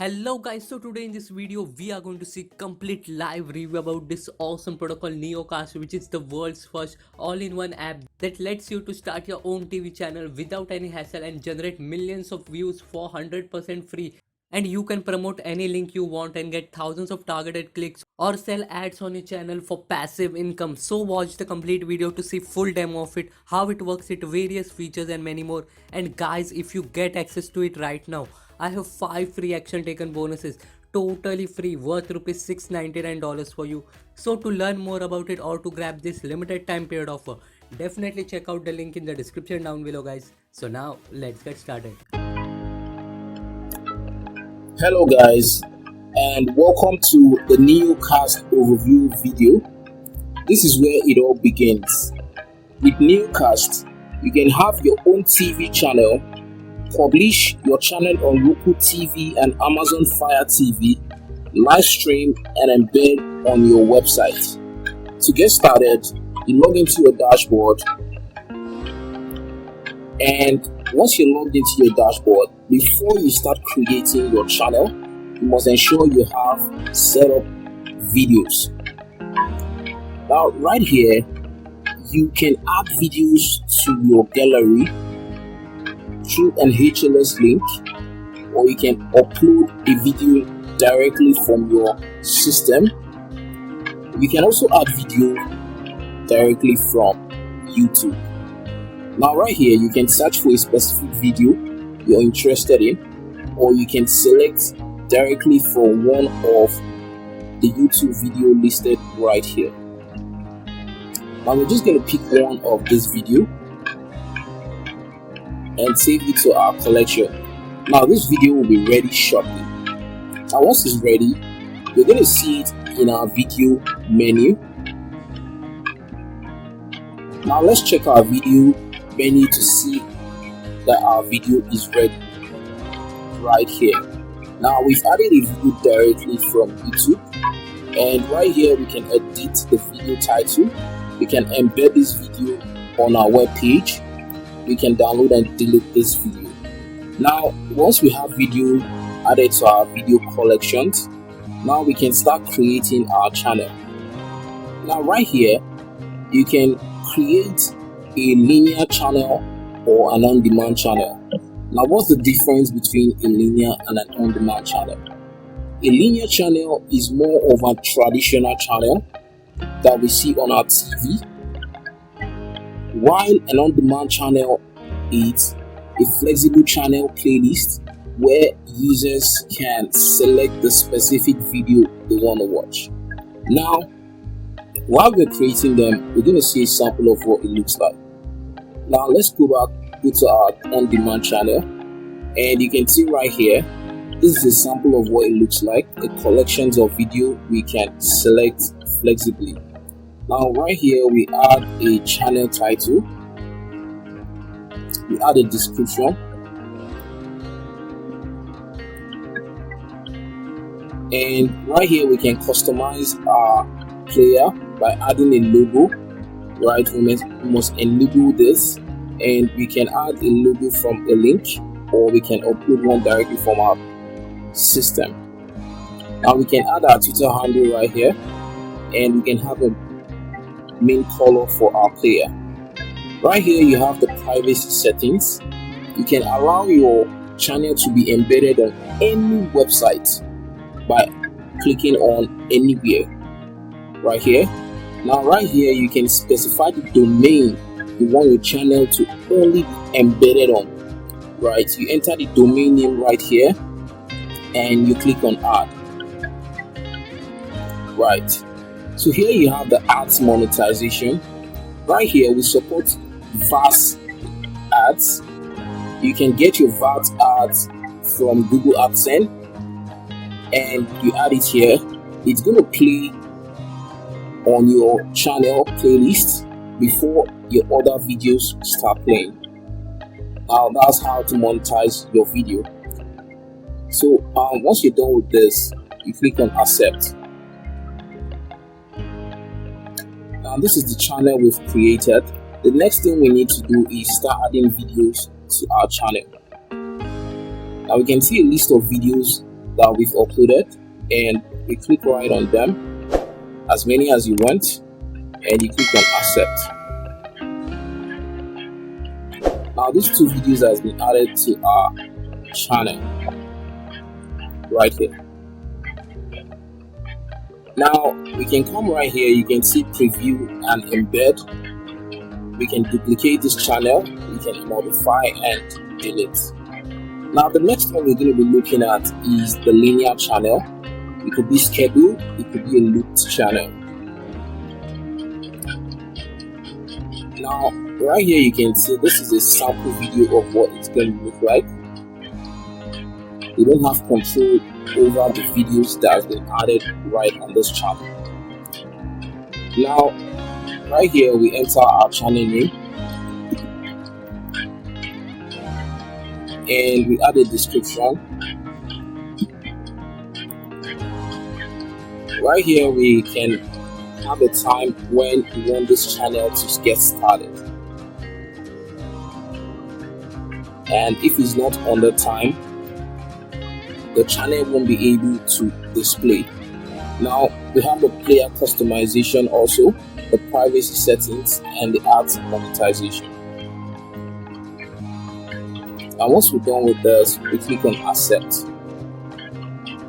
Hello guys, so today in this video we are going to see complete live review about this awesome protocol NeoCast, which is the world's first all-in-one app that lets you to start your own TV channel without any hassle and generate millions of views for 100% free. And you can promote any link you want and get thousands of targeted clicks or sell ads on your channel for passive income. So watch the complete video to see full demo of it, how it works, its various features and many more. And guys, if you get access to it right now, I have 5 free action taken bonuses totally free worth rupees $699 for you. So to learn more about it or to grab this limited time period offer, definitely check out the link in the description down below guys. So now let's get started. Hello guys, and welcome to the NeoCast overview video. This is where it all begins. With NeoCast, you can have your own TV channel, publish your channel on Roku TV and Amazon Fire TV, live stream and embed on your website. To get started, you log into your dashboard, and once you're logged into your dashboard, before you start creating your channel, you must ensure you have set up videos. Now, right here, you can add videos to your gallery through an HLS link, or you can upload a video directly from your system. You can also add video directly from YouTube. Now right here, you can search for a specific video you're interested in, or you can select directly from one of the YouTube video listed right here. Now we're just going to pick one of this video and save it to our collection. Now this video will be ready shortly. Now once it's ready, you're going to see it in our video menu. Now let's check our video menu to see that our video is ready right here. Now we've added a video directly from YouTube, and right here we can edit the video title. We can embed this video on our web page. We can download and delete this video. Now once we have video added to our video collections, now we can start creating our channel. Now right here, you can create a linear channel or an on-demand channel. Now what's the difference between a linear and an on-demand channel? A linear channel is more of a traditional channel that we see on our TV, while an on-demand channel is a flexible channel playlist where users can select the specific video they want to watch. Now while we're creating them, we're going to see a sample of what it looks like. Now let's go to our on-demand channel, and you can see right here, this is a sample of what it looks like, a collections of video we can select flexibly. Now right here, we add a channel title, we add a description, and right here we can customize our player by adding a logo. Right, we must enable this, and we can add a logo from a link, or we can upload one directly from our system. Now we can add our Twitter handle right here, and we can have a main color for our player. Right here you have the privacy settings. You can allow your channel to be embedded on any website by clicking on anywhere right here. Now right here you can specify the domain you want your channel to only be embedded on. Right, you enter the domain name right here and you click on add. Right, so here you have the ads monetization. Right here we support VAS ads. You can get your VAS ads from Google AdSense, and you add it here. It's going to play on your channel playlist before your other videos start playing. Now that's how to monetize your video. So once you're done with this, you click on accept. Now this is the channel we've created. The next thing we need to do is start adding videos to our channel. Now we can see a list of videos that we've uploaded, and we click right on them, as many as you want, and you click on accept. Now these 2 videos has been added to our channel right here. Now we can come right here, you can see preview and embed. We can duplicate this channel, we can modify and delete. Now the next one we're going to be looking at is the linear channel. It could be scheduled, it could be a looped channel. Now right here you can see this is a sample video of what it's going to look like. You don't have control over the videos that has been added right on this channel. Now right here we enter our channel name and we add a description. Right here we can have a time when we want this channel to get started, and if it's not on the time, the channel won't be able to display. Now we have the player customization, also the privacy settings, and the ads monetization. And once we're done with this, we click on accept.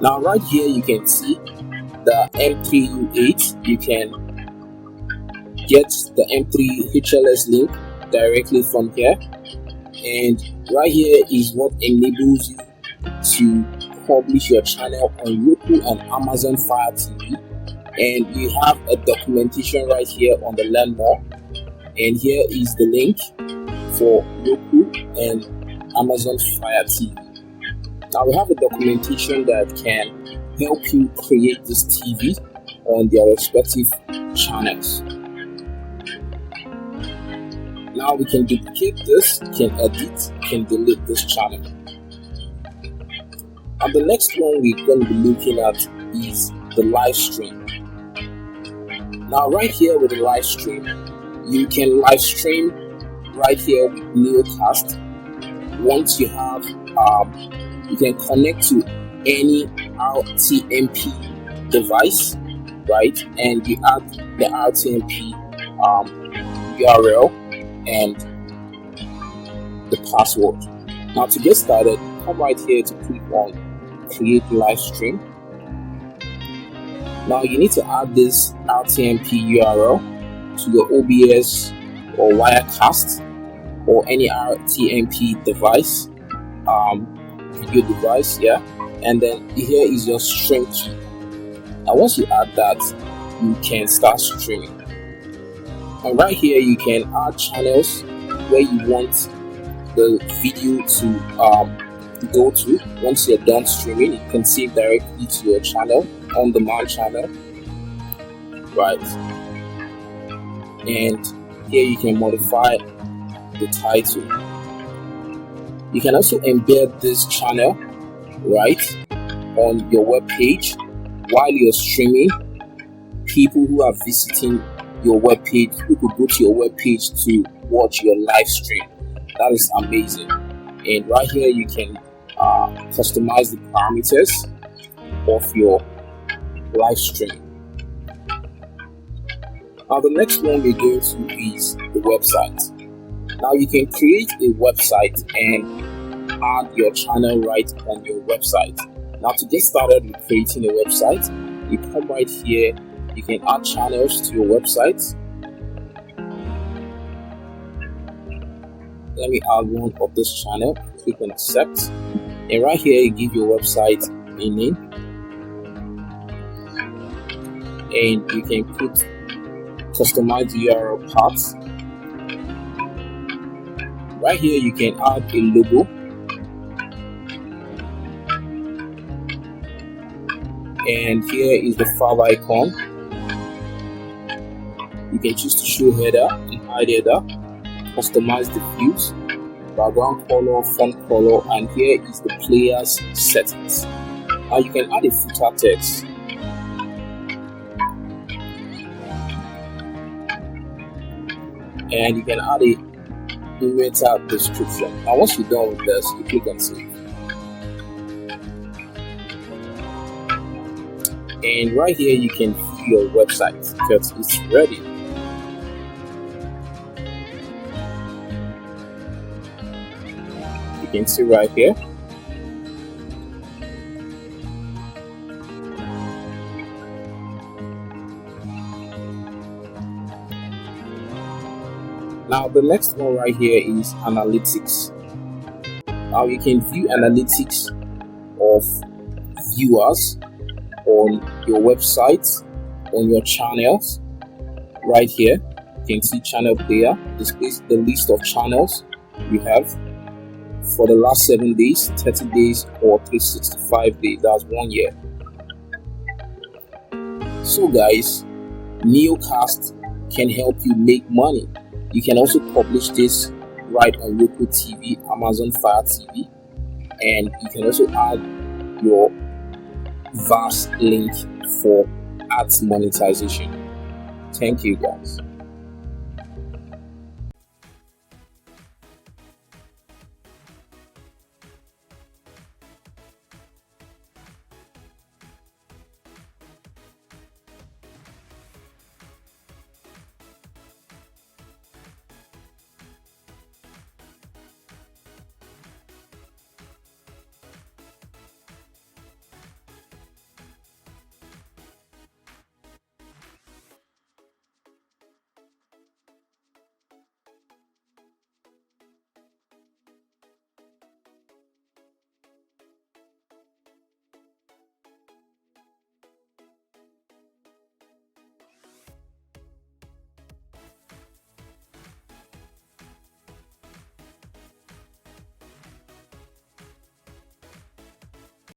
Now right here you can see the M3U8. You can get the M3 HLS link directly from here, and right here is what enables you to publish your channel on Roku and Amazon Fire TV. And you have a documentation right here on the Learn More, and here is the link for Roku and Amazon Fire TV. Now we have a documentation that can help you create this TV on their respective channels. Now we can duplicate this, can edit, can delete this channel. And the next one we're going to be looking at is the live stream. Now right here with the live stream, you can live stream right here with NeoCast. Once you have, you can connect to any RTMP device, right? And you add the RTMP URL and the password. Now to get started, come right here to click on create live stream. Now you need to add this RTMP URL to your OBS or Wirecast or any RTMP device, video device, yeah. And then here is your stream key. And once you add that, you can start streaming. And right here you can add channels where you want the video to go to. Once you're done streaming, you can save directly to your channel, on demand channel, right? And here you can modify the title. You can also embed this channel right on your web page while you're streaming. People who are visiting your web page, who could go to your web page to watch your live stream. That is amazing. And right here you can customize the parameters of your live stream. Now the next one we're going to is the website. Now you can create a website and add your channel right on your website. Now to get started with creating a website, you come right here, you can add channels to your website. Let me add one of this channel, click on accept, and right here you give your website a name, and you can put customize the URL paths. Right here you can add a logo, and here is the file icon. You can choose to show header and hide header, customize the views, background color, font color, and here is the player's settings. Now you can add a footer text. And you can add a meta description. Now once you're done with this, you click on save. And right here you can view your website because it's ready. You can see right here. Now the next one right here is analytics. Now you can view analytics of viewers on your website, on your channels. Right here you can see channel player, displays the list of channels you have for the last 7 days, 30 days, or 365 days. That's 1 year. So guys, NeoCast can help you make money. You can also publish this right on Roku TV, Amazon Fire TV, and you can also add your vast link for ads monetization. Thank you guys.